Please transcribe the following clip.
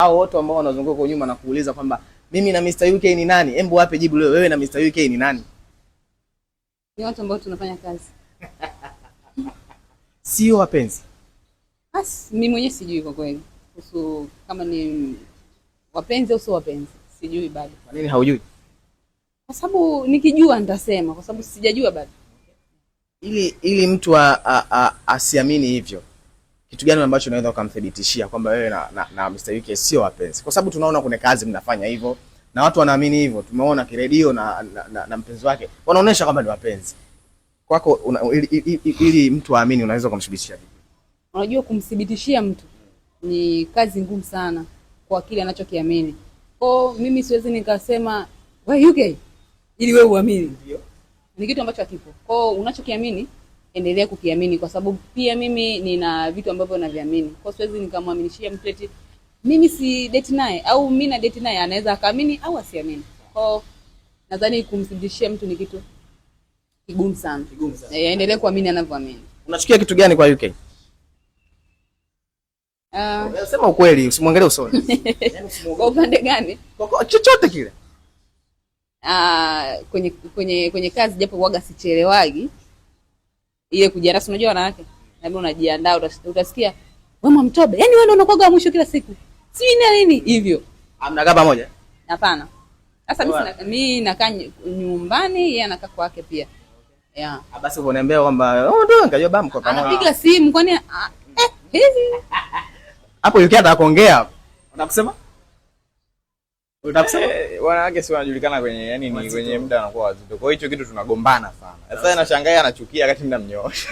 Hao wote ambao wanazunguka kwa nyuma na kuuliza kwamba mimi na Mr. UK ni nani? Hebu wape jibu leo, wewe na Mr. UK ni nani? Ni watu ambao tunafanya kazi. Sio wapenzi. Mimi mwenyewe sijui kwa kweli. Kuhusu kama ni wapenzi au sio wapenzi. Sijui bado. Kwa nini haujui? Kwa sababu nikijua nitasema, kwa sababu sijajua bado. Ili mtu asiamini hivyo, kitu gani ambacho unaweza ukamthibitishia kwamba wewe na Mr. UK sio wapenzi? Kwa sababu tunaona kuna kazi mnafanya hivyo na watu wanaamini hivyo. Tumeona kiredio na mpenzi wake wanaonesha kwamba ni wapenzi. Kwako ili mtu aamini unaweza kumthibitishia vipi? Unajua kumthibitishia mtu ni kazi ngumu sana kwa kile anachokiamini. Kwa mimi siwezi nikasema wewe UK ili wewe uamini. Ndio. Ni kitu ambacho hakipo. Kwa unachokiamini endelea kukiamini, kwa sababu pia mimi nina vitu ambavyo naviamini. Kwa siwezi nikamwaminishia mtu eti mimi si date naye au mimi na date naye, anaweza akaamini au asiamini. Kwa nadhani kumthibitishia mtu ni kitu kigumu sana. Endelee kuamini anavyoamini. Unachukia kitu gani kwa UK? Sema ukweli, usimwangalie usoni. Kwa upande gani? Kwa chochote kile. Kwenye kazi japo huaga sichelewagi. Ile kujiandaa, unajua wanawake. Na unajiandaa utasikia mama Mtobe. Yaani wewe ndio unakoga mwisho kila siku. Si nini hivyo. Hamnakaa pamoja? Hapana. Sasa mimi nakaa nyumbani, yeye anakaa kwake pia. Yeah. Basi unaniambia kwamba ndio ngajua bamu kwa pamoja. Anapiga simu kwani hizi. Hapo UK anataka kuongea. Unakusema? Unakusema? Wanawake si wanajulikana kwenye ni kwenye muda anakuwa wazito. Kwa hiyo hicho kitu tunagombana sana. Sasa nashangaa anachukia wakati mimi namnyoosha.